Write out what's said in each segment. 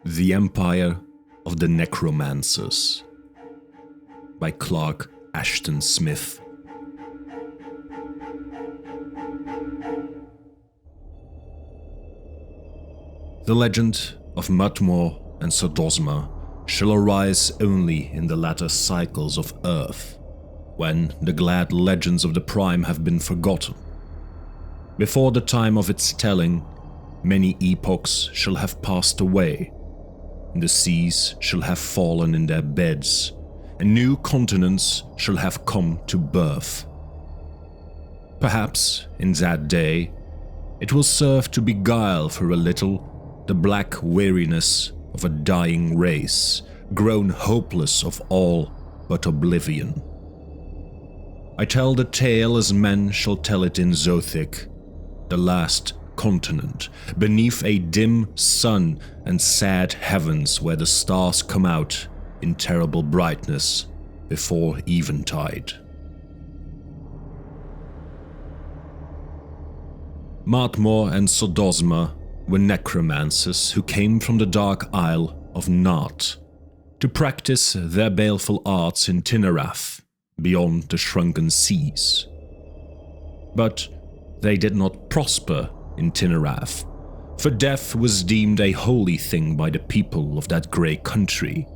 The Empire of the Necromancers by Clark Ashton Smith. The legend of Mmatmuor and Sodosma shall arise only in the latter cycles of Earth, when the glad legends of the Prime have been forgotten. Before the time of its telling, many epochs shall have passed away, and the seas shall have fallen in their beds, and new continents shall have come to birth. Perhaps, in that day, it will serve to beguile for a little the black weariness of a dying race, grown hopeless of all but oblivion. I tell the tale as men shall tell it in Zothique, the last continent, beneath a dim sun and sad heavens where the stars come out in terrible brightness before eventide. Mmatmuor and Sodosma were necromancers who came from the dark isle of Nart to practice their baleful arts in Tinarath, beyond the shrunken seas. But they did not prosper in Tinarath, for death was deemed a holy thing by the people of that grey country,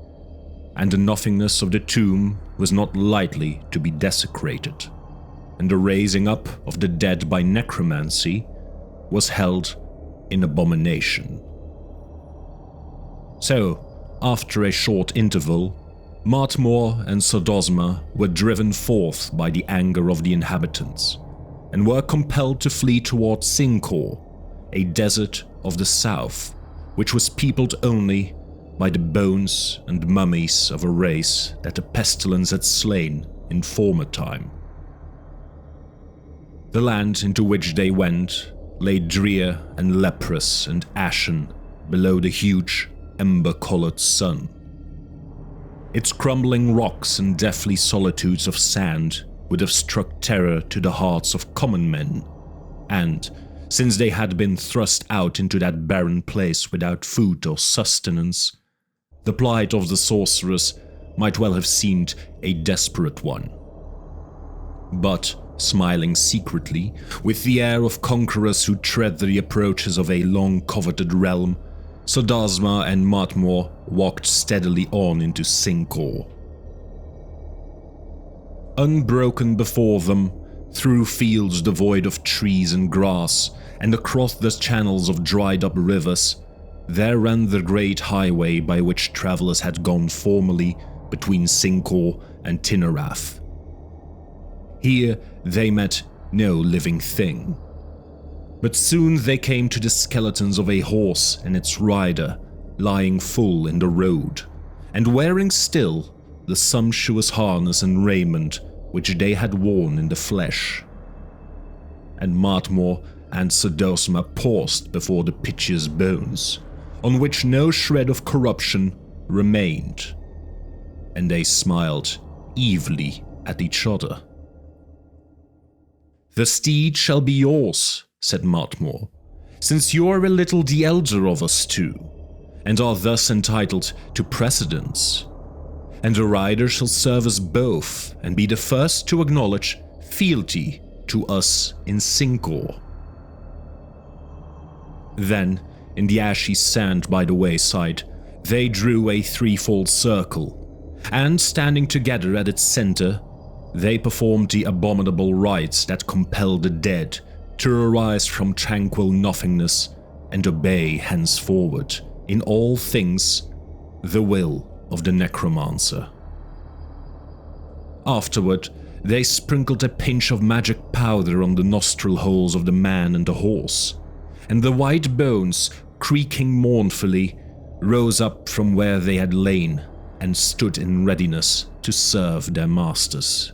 and the nothingness of the tomb was not lightly to be desecrated, and the raising up of the dead by necromancy was held in abomination. So, after a short interval, Mmatmuor and Sodosma were driven forth by the anger of the inhabitants, and were compelled to flee toward Sincor, a desert of the south, which was peopled only by the bones and mummies of a race that the pestilence had slain in former time. The land into which they went lay drear and leprous and ashen below the huge, ember-colored sun. Its crumbling rocks and deathly solitudes of sand would have struck terror to the hearts of common men, and, since they had been thrust out into that barren place without food or sustenance, the plight of the sorcerers might well have seemed a desperate one. But, smiling secretly, with the air of conquerors who tread the approaches of a long-coveted realm, Sodosma and Mmatmuor walked steadily on into Sincor. Unbroken before them, through fields devoid of trees and grass, and across the channels of dried-up rivers, there ran the great highway by which travelers had gone formerly between Sincor and Tinarath. Here they met no living thing, but soon they came to the skeletons of a horse and its rider lying full in the road, and wearing still the sumptuous harness and raiment which they had worn in the flesh. And Mmatmuor and Sodosma paused before the piteous bones, on which no shred of corruption remained, and they smiled evilly at each other. "The steed shall be yours," said Mmatmuor, "since you are a little the elder of us two, and are thus entitled to precedence. And the rider shall serve us both, and be the first to acknowledge fealty to us in Sincor." Then, in the ashy sand by the wayside, they drew a threefold circle, and standing together at its center, they performed the abominable rites that compel the dead to arise from tranquil nothingness and obey henceforward, in all things, the will of the necromancer. Afterward, they sprinkled a pinch of magic powder on the nostril holes of the man and the horse, and the white bones, creaking mournfully, rose up from where they had lain and stood in readiness to serve their masters.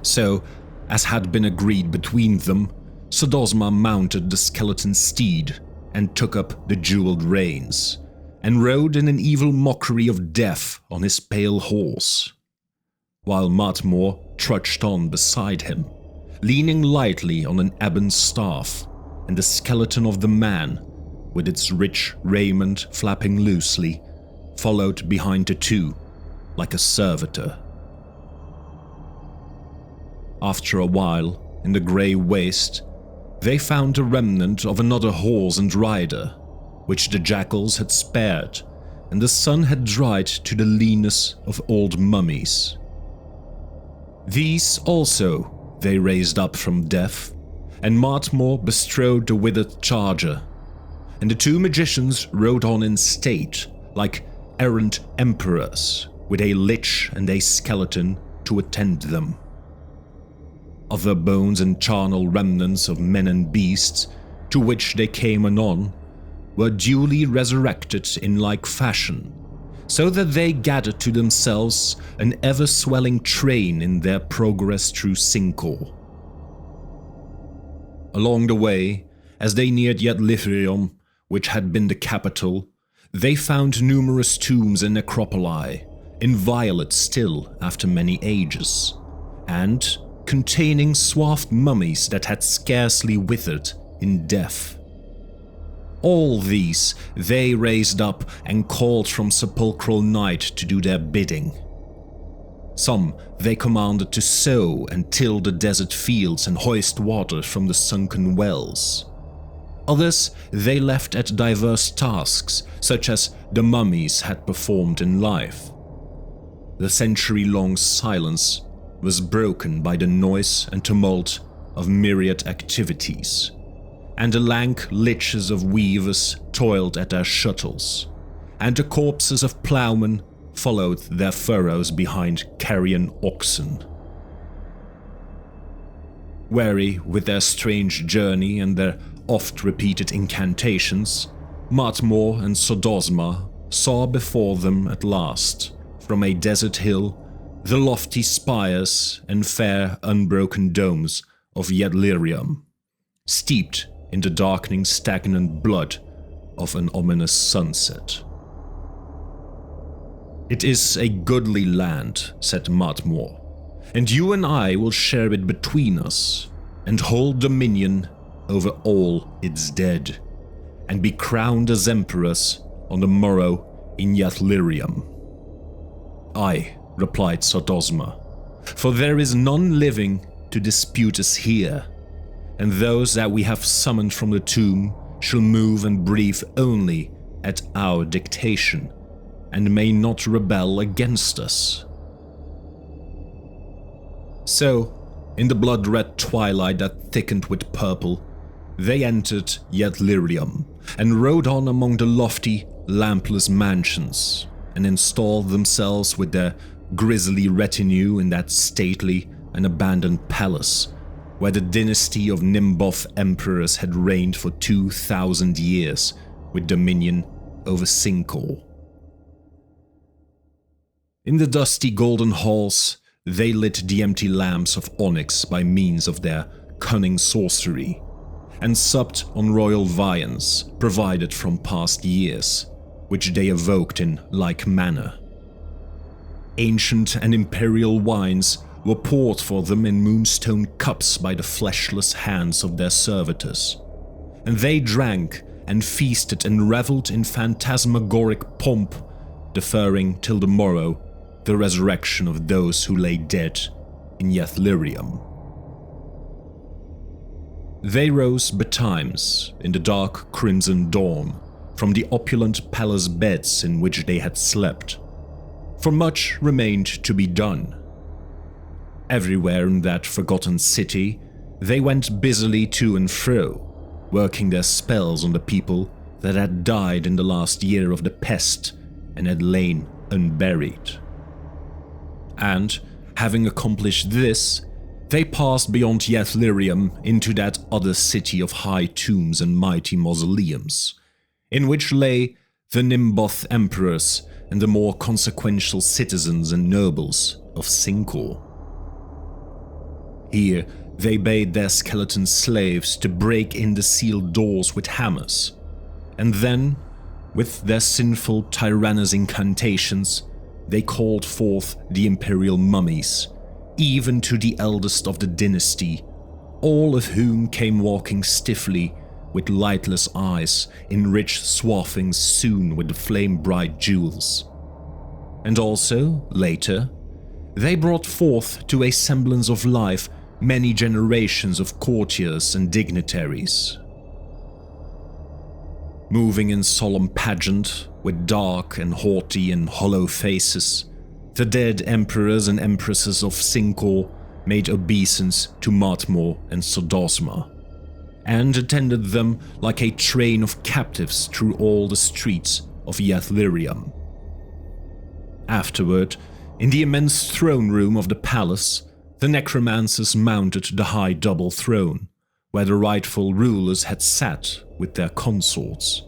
So, as had been agreed between them, Sodosma mounted the skeleton steed and took up the jeweled reins, and rode in an evil mockery of death on his pale horse, while Mmatmuor trudged on beside him, leaning lightly on an ebon staff, and the skeleton of the man with its rich raiment flapping loosely, followed behind the two, like a servitor. After a while, in the grey waste, they found a remnant of another horse and rider, which the jackals had spared, and the sun had dried to the leanness of old mummies. These also they raised up from death, and Mmatmuor bestrode the withered charger, and the two magicians rode on in state, like errant emperors, with a lich and a skeleton to attend them. Other bones and charnel remnants of men and beasts, to which they came anon, were duly resurrected in like fashion, so that they gathered to themselves an ever-swelling train in their progress through Sinkor. Along the way, as they neared Yet-Lithrium, which had been the capital, they found numerous tombs and necropoli, inviolate still after many ages, and containing swathed mummies that had scarcely withered in death. All these they raised up and called from sepulchral night to do their bidding. Some they commanded to sow and till the desert fields and hoist water from the sunken wells. Others they left at diverse tasks, such as the mummies had performed in life. The century-long silence was broken by the noise and tumult of myriad activities, and the lank liches of weavers toiled at their shuttles, and the corpses of ploughmen followed their furrows behind carrion oxen. Weary with their strange journey and their oft-repeated incantations, Mmatmuor and Sodosma saw before them at last, from a desert hill, the lofty spires and fair unbroken domes of Yet-Lithrium, steeped in the darkening stagnant blood of an ominous sunset. "It is a goodly land," said Mmatmuor, "and you and I will share it between us, and hold dominion over all its dead, and be crowned as emperors on the morrow in Yet-Lithrium." "Aye," replied Sodosma, "for there is none living to dispute us here, and those that we have summoned from the tomb shall move and breathe only at our dictation, and may not rebel against us." So, in the blood-red twilight that thickened with purple, they entered Yet-Lithrium and rode on among the lofty, lampless mansions, and installed themselves with their grisly retinue in that stately and abandoned palace where the dynasty of Nimboth emperors had reigned for 2,000 years with dominion over Sinkor. In the dusty golden halls, they lit the empty lamps of onyx by means of their cunning sorcery, and supped on royal viands provided from past years, which they evoked in like manner. Ancient and imperial wines were poured for them in moonstone cups by the fleshless hands of their servitors, and they drank and feasted and revelled in phantasmagoric pomp, deferring till the morrow the resurrection of those who lay dead in Yet-Lithrium. They rose betimes in the dark crimson dawn from the opulent palace beds in which they had slept, for much remained to be done. Everywhere in that forgotten city, they went busily to and fro, working their spells on the people that had died in the last year of the pest and had lain unburied. And, having accomplished this, they passed beyond Yet-Lithrium into that other city of high tombs and mighty mausoleums, in which lay the Nimboth emperors and the more consequential citizens and nobles of Sinkor. Here they bade their skeleton slaves to break in the sealed doors with hammers, and then, with their sinful tyrannous incantations, they called forth the imperial mummies, even to the eldest of the dynasty, all of whom came walking stiffly with lightless eyes in rich swathings sewn with flame-bright jewels. And also, later, they brought forth to a semblance of life many generations of courtiers and dignitaries. Moving in solemn pageant, with dark and haughty and hollow faces, the dead emperors and empresses of Sincor made obeisance to Mmatmuor and Sodosma, and attended them like a train of captives through all the streets of Yathlirium. Afterward, in the immense throne room of the palace, the necromancers mounted the high double throne, where the rightful rulers had sat with their consorts.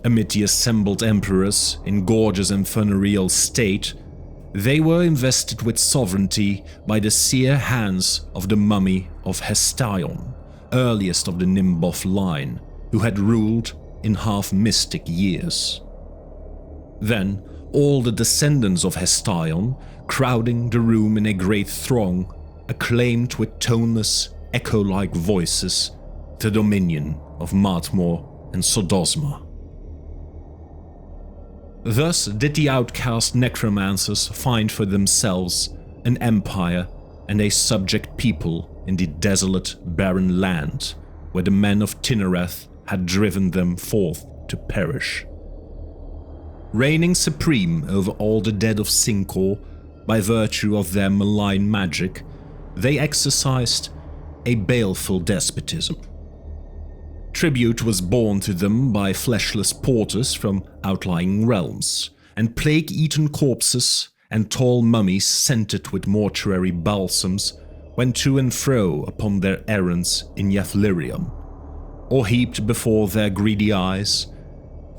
Amid the assembled emperors, in gorgeous and funereal state, they were invested with sovereignty by the seer hands of the mummy of Hestion, earliest of the Nimboth line, who had ruled in half-mystic years. Then, all the descendants of Hestion, crowding the room in a great throng, acclaimed with toneless, echo-like voices the dominion of Mmatmuor and Sodosma. Thus did the outcast necromancers find for themselves an empire and a subject people in the desolate, barren land where the men of Tinnereth had driven them forth to perish. Reigning supreme over all the dead of Sincor by virtue of their malign magic, they exercised a baleful despotism. Tribute was borne to them by fleshless porters from outlying realms, and plague-eaten corpses and tall mummies scented with mortuary balsams went to and fro upon their errands in Yathlirium, or heaped before their greedy eyes,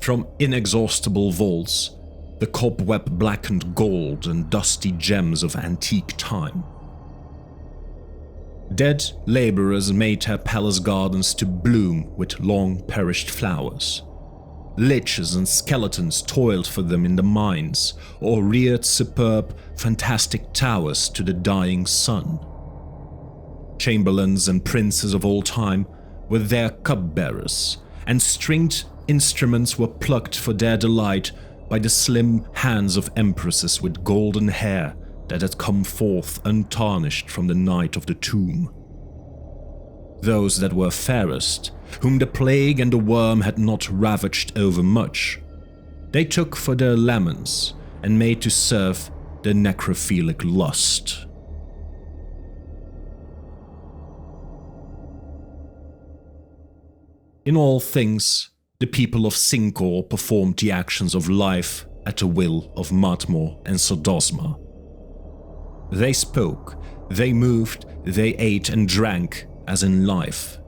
from inexhaustible vaults, the cobweb-blackened gold and dusty gems of antique time. Dead laborers made her palace gardens to bloom with long-perished flowers. Liches and skeletons toiled for them in the mines, or reared superb, fantastic towers to the dying sun. Chamberlains and princes of all time were their cupbearers, and stringed instruments were plucked for their delight by the slim hands of empresses with golden hair that had come forth untarnished from the night of the tomb. Those that were fairest, whom the plague and the worm had not ravaged overmuch, they took for their lemons and made to serve their necrophilic lust. In all things, the people of Sincor performed the actions of life at the will of Mmatmuor and Sodosma. They spoke, they moved, they ate and drank as in life.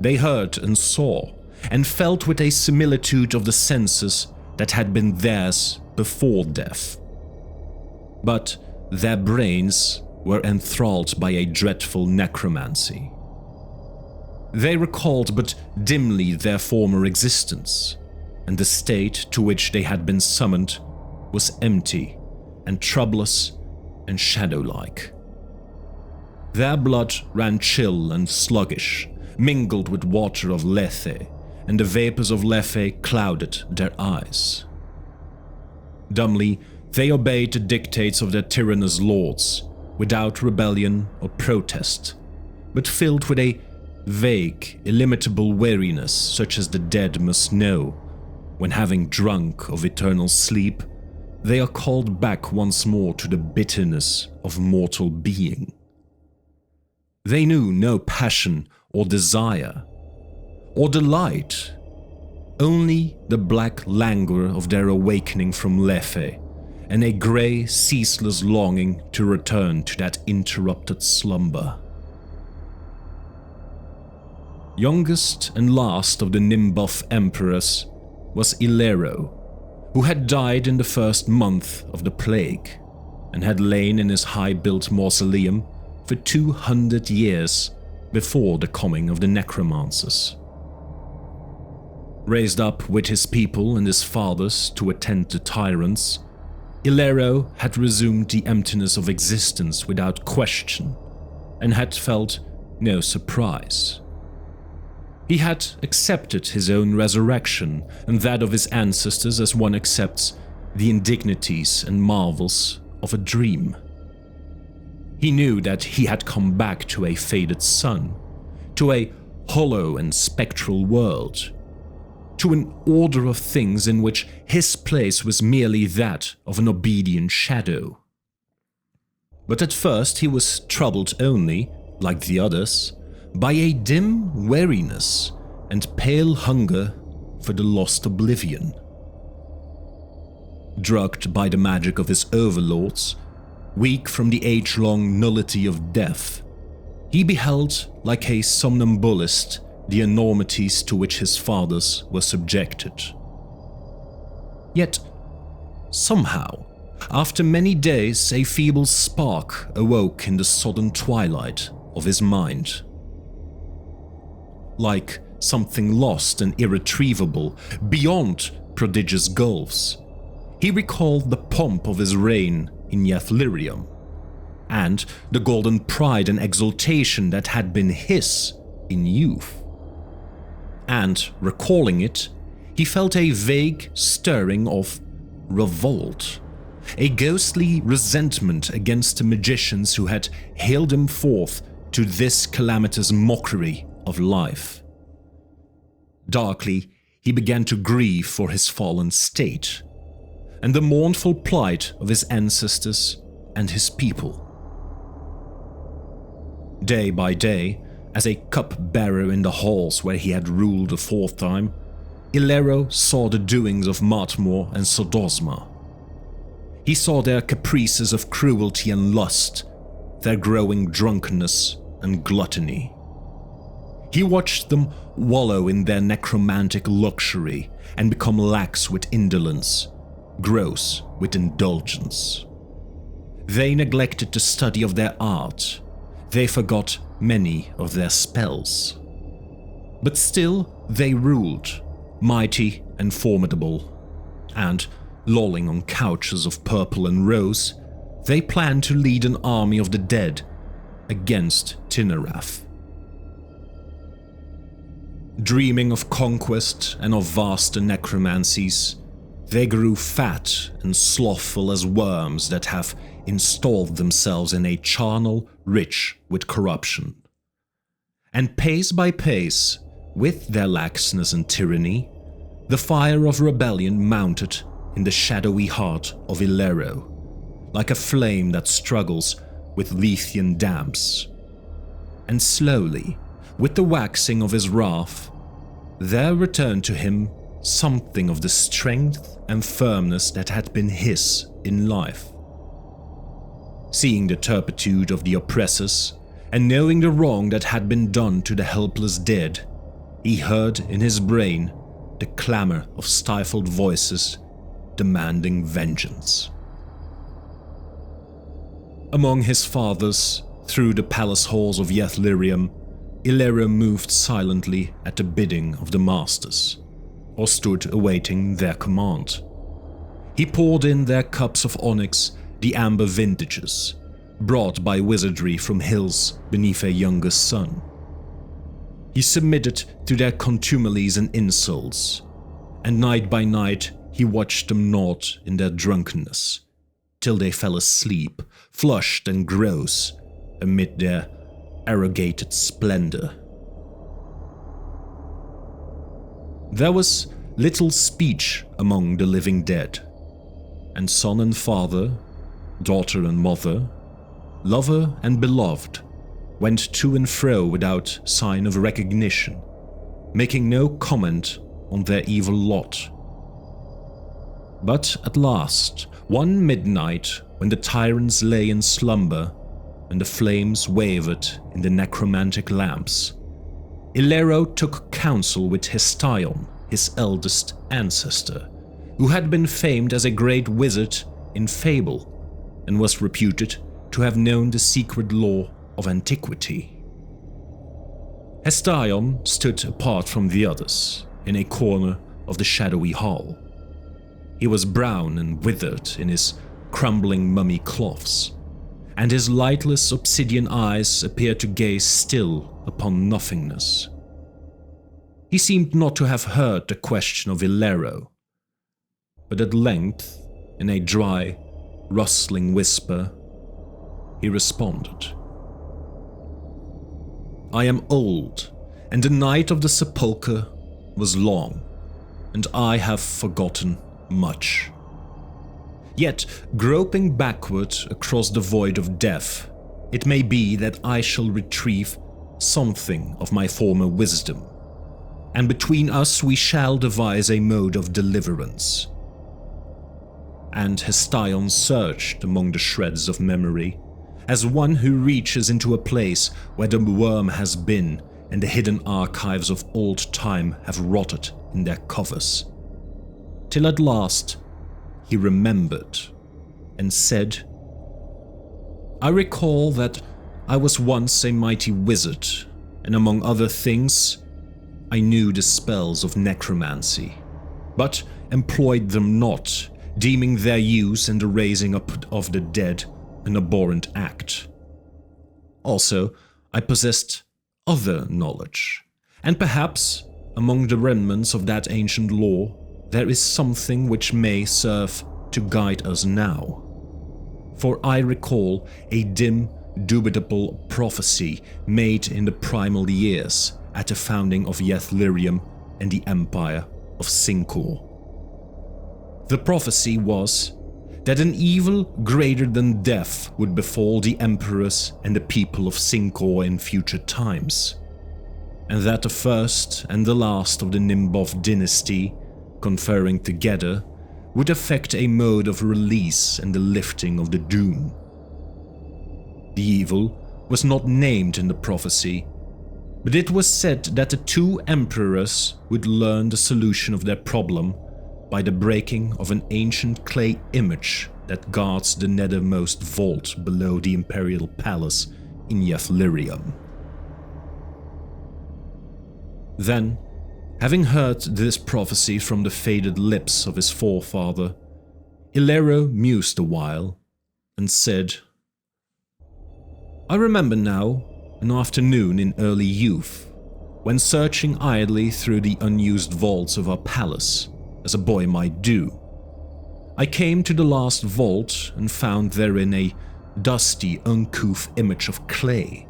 They heard and saw, and felt with a similitude of the senses that had been theirs before death. But their brains were enthralled by a dreadful necromancy. They recalled but dimly their former existence, and the state to which they had been summoned was empty and troublous and shadow-like. Their blood ran chill and sluggish, mingled with water of Lethe, and the vapors of Lethe clouded their eyes. Dumbly, they obeyed the dictates of their tyrannous lords, without rebellion or protest, but filled with a vague, illimitable weariness such as the dead must know when, having drunk of eternal sleep, they are called back once more to the bitterness of mortal being. They knew no passion or desire or delight, only the black languor of their awakening from Lethe and a grey, ceaseless longing to return to that interrupted slumber. Youngest and last of the Nimboth emperors was Ilero, who had died in the first month of the plague, and had lain in his high-built mausoleum for 200 years before the coming of the necromancers. Raised up with his people and his fathers to attend the tyrants, Ilero had resumed the emptiness of existence without question, and had felt no surprise. He had accepted his own resurrection and that of his ancestors as one accepts the indignities and marvels of a dream. He knew that he had come back to a faded sun, to a hollow and spectral world, to an order of things in which his place was merely that of an obedient shadow. But at first he was troubled only, like the others, by a dim weariness and pale hunger for the lost oblivion. Drugged by the magic of his overlords, weak from the age-long nullity of death, he beheld like a somnambulist the enormities to which his fathers were subjected. Yet, somehow, after many days, a feeble spark awoke in the sodden twilight of his mind. Like something lost and irretrievable, beyond prodigious gulfs, he recalled the pomp of his reign in Yathlirium, and the golden pride and exultation that had been his in youth. And, recalling it, he felt a vague stirring of revolt, a ghostly resentment against the magicians who had haled him forth to this calamitous mockery of life. Darkly, he began to grieve for his fallen state, and the mournful plight of his ancestors and his people. Day by day, as a cup-bearer in the halls where he had ruled aforetime, Ilero saw the doings of Mmatmuor and Sodosma. He saw their caprices of cruelty and lust, their growing drunkenness and gluttony. He watched them wallow in their necromantic luxury and become lax with indolence, gross with indulgence. They neglected the study of their art. They forgot many of their spells. But still they ruled, mighty and formidable, and, lolling on couches of purple and rose, they planned to lead an army of the dead against Tinarath. Dreaming of conquest and of vaster necromancies, they grew fat and slothful as worms that have installed themselves in a charnel rich with corruption. And pace by pace, with their laxness and tyranny, the fire of rebellion mounted in the shadowy heart of Ilero, like a flame that struggles with Lethean damps. And slowly, with the waxing of his wrath, there returned to him something of the strength and firmness that had been his in life. Seeing the turpitude of the oppressors, and knowing the wrong that had been done to the helpless dead, he heard in his brain the clamor of stifled voices demanding vengeance. Among his fathers, through the palace halls of Yathlirium, Ilero moved silently at the bidding of the masters, or stood awaiting their command. He poured in their cups of onyx the amber vintages, brought by wizardry from hills beneath a younger sun. He submitted to their contumelies and insults, and night by night he watched them nod in their drunkenness, till they fell asleep, flushed and gross, amid their arrogated splendor. There was little speech among the living dead, and son and father, daughter and mother, lover and beloved went to and fro without sign of recognition, making no comment on their evil lot. But at last, one midnight, when the tyrants lay in slumber and the flames wavered in the necromantic lamps, Ilero took counsel with Hestion, his eldest ancestor, who had been famed as a great wizard in fable and was reputed to have known the secret lore of antiquity. Hestion stood apart from the others, in a corner of the shadowy hall. He was brown and withered in his crumbling mummy cloths, and his lightless obsidian eyes appeared to gaze still upon nothingness. He seemed not to have heard the question of Ilero, but at length, in a dry, rustling whisper, he responded. I am old, and the night of the sepulchre was long, and I have forgotten much. Yet, groping backward across the void of death, it may be that I shall retrieve something of my former wisdom, and between us we shall devise a mode of deliverance. And Hestion searched among the shreds of memory, as one who reaches into a place where the worm has been and the hidden archives of old time have rotted in their covers, till at last he remembered and said, I recall that I was once a mighty wizard, and among other things, I knew the spells of necromancy, but employed them not, deeming their use and the raising up of the dead an abhorrent act. Also, I possessed other knowledge, and perhaps, among the remnants of that ancient lore, there is something which may serve to guide us now. For I recall a dim, dubitable prophecy made in the primal years at the founding of Yethlirium and the Empire of Sincor. The prophecy was that an evil greater than death would befall the emperors and the people of Sincor in future times, and that the first and the last of the Nimbov dynasty, conferring together, would effect a mode of release and the lifting of the doom. The evil was not named in the prophecy, but it was said that the two emperors would learn the solution of their problem by the breaking of an ancient clay image that guards the nethermost vault below the imperial palace in Yethlirium. Then, having heard this prophecy from the faded lips of his forefather, Ilero mused a while and said, I remember now an afternoon in early youth, when searching idly through the unused vaults of our palace, as a boy might do. I came to the last vault and found therein a dusty, uncouth image of clay,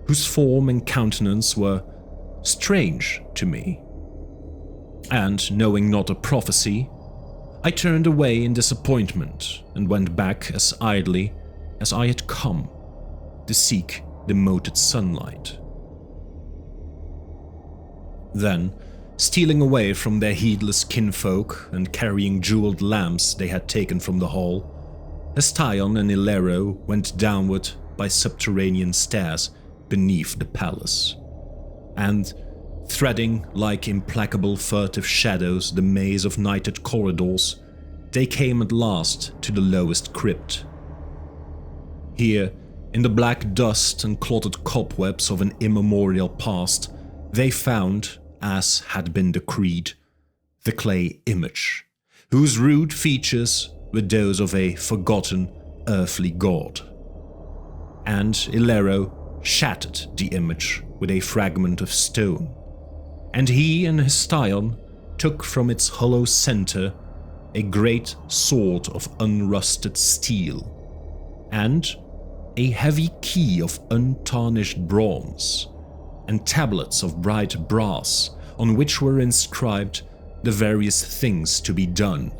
whose form and countenance were strange to me. And knowing not a prophecy, I turned away in disappointment and went back as idly as I had come, to seek the moted sunlight. Then, stealing away from their heedless kinfolk and carrying jeweled lamps they had taken from the hall, Hestion and Ilero went downward by subterranean stairs beneath the palace, and, threading like implacable furtive shadows the maze of nighted corridors, they came at last to the lowest crypt. Here, in the black dust and clotted cobwebs of an immemorial past, they found, as had been decreed, the clay image, whose rude features were those of a forgotten earthly god. And Ilero shattered the image with a fragment of stone, and he and Hestion took from its hollow center a great sword of unrusted steel, and a heavy key of untarnished bronze, and tablets of bright brass on which were inscribed the various things to be done,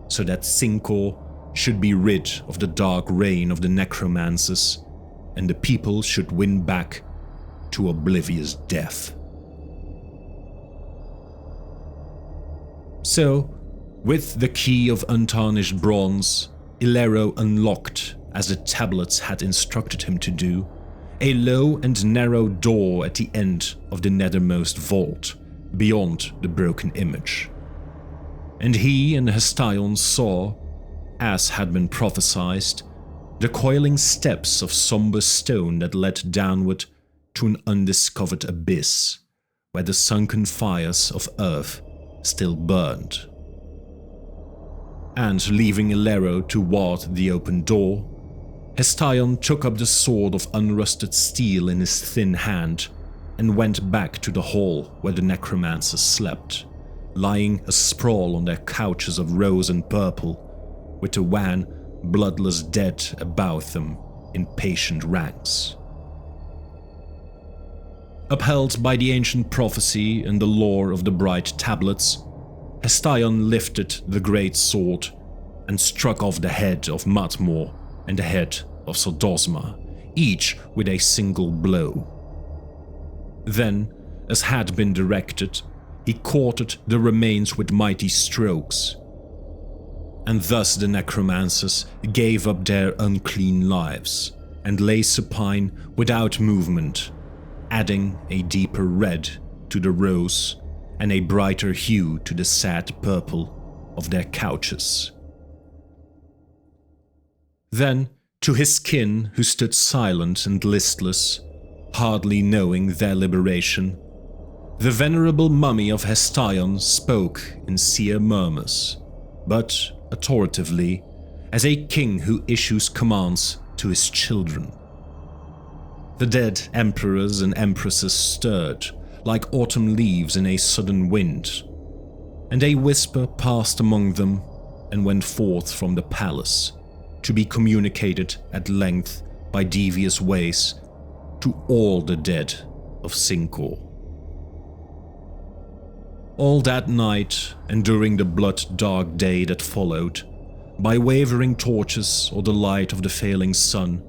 so that Sincor should be rid of the dark reign of the necromancers, and the people should win back to oblivious death. So, with the key of untarnished bronze, Ilero unlocked, as the tablets had instructed him to do, a low and narrow door at the end of the nethermost vault, beyond the broken image. And he and Hestion saw, as had been prophesied, the coiling steps of somber stone that led downward to an undiscovered abyss, where the sunken fires of earth still burned. And leaving Ilero to ward the open door, Hestion took up the sword of unrusted steel in his thin hand and went back to the hall where the necromancers slept, lying asprawl on their couches of rose and purple, with the wan, bloodless dead about them in patient ranks. Upheld by the ancient prophecy and the lore of the bright tablets, Hestion lifted the great sword and struck off the head of Mmatmuor and the head of Sodosma, each with a single blow. Then, as had been directed, he quartered the remains with mighty strokes, and thus the necromancers gave up their unclean lives and lay supine without movement, adding a deeper red to the rose and a brighter hue to the sad purple of their couches. Then, to his kin who stood silent and listless, hardly knowing their liberation, the venerable mummy of Hestion spoke in seer murmurs, but authoritatively, as a king who issues commands to his children. The dead emperors and empresses stirred, like autumn leaves in a sudden wind, and a whisper passed among them and went forth from the palace, to be communicated at length by devious ways to all the dead of Sincor. All that night, and during the blood-dark day that followed, by wavering torches or the light of the failing sun,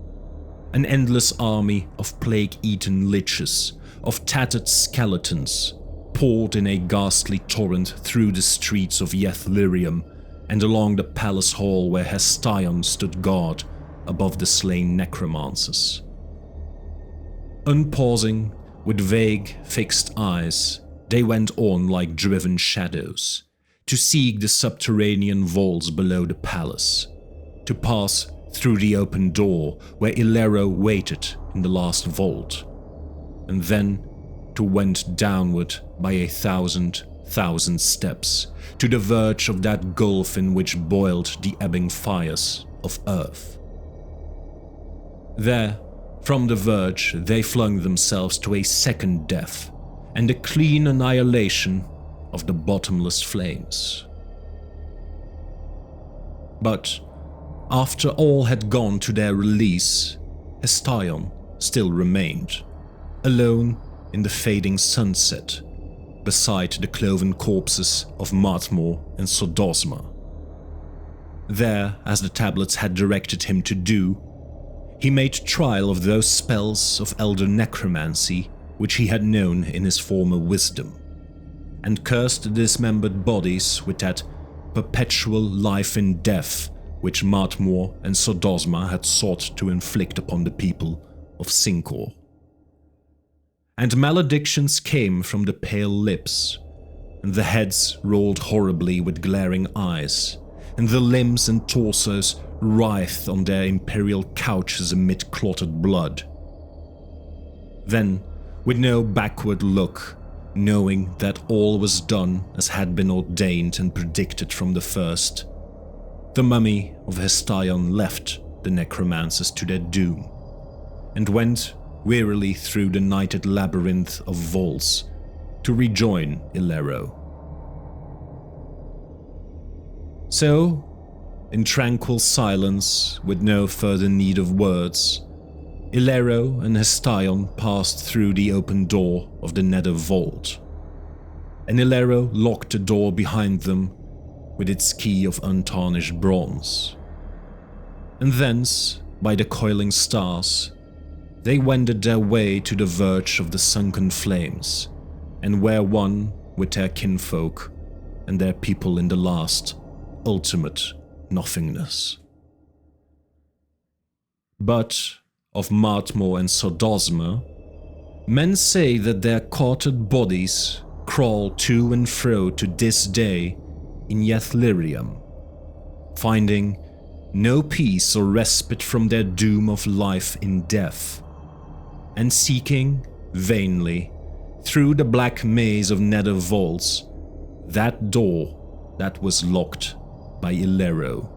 an endless army of plague-eaten liches, of tattered skeletons, poured in a ghastly torrent through the streets of Yethlirium and along the palace hall where Hestion stood guard above the slain necromancers. Unpausing, with vague, fixed eyes, they went on like driven shadows, to seek the subterranean vaults below the palace, to pass through the open door where Illero waited in the last vault, and then to wend downward by 1,000 steps to the verge of that gulf in which boiled the ebbing fires of earth. There, from the verge, they flung themselves to a second death and the clean annihilation of the bottomless flames. But after all had gone to their release, Hestion still remained, alone in the fading sunset, beside the cloven corpses of Mmatmuor and Sodosma. There, as the tablets had directed him to do, he made trial of those spells of elder necromancy which he had known in his former wisdom, and cursed the dismembered bodies with that perpetual life in death which Mmatmuor and Sodosma had sought to inflict upon the people of Sincor. And maledictions came from the pale lips, and the heads rolled horribly with glaring eyes, and the limbs and torsos writhed on their imperial couches amid clotted blood. Then, with no backward look, knowing that all was done as had been ordained and predicted from the first, the mummy of Hestion left the necromancers to their doom, and went wearily through the nighted labyrinth of vaults to rejoin Illero. So, in tranquil silence, with no further need of words, Illero and Hestion passed through the open door of the nether vault, and Illero locked the door behind them with its key of untarnished bronze. And thence, by the coiling stars, they wended their way to the verge of the sunken flames, and were one with their kinfolk and their people in the last, ultimate nothingness. But of Mmatmuor and Sodosma, men say that their quartered bodies crawl to and fro to this day in Yethlirium, finding no peace or respite from their doom of life in death, and seeking, vainly, through the black maze of nether vaults, that door that was locked by Illero.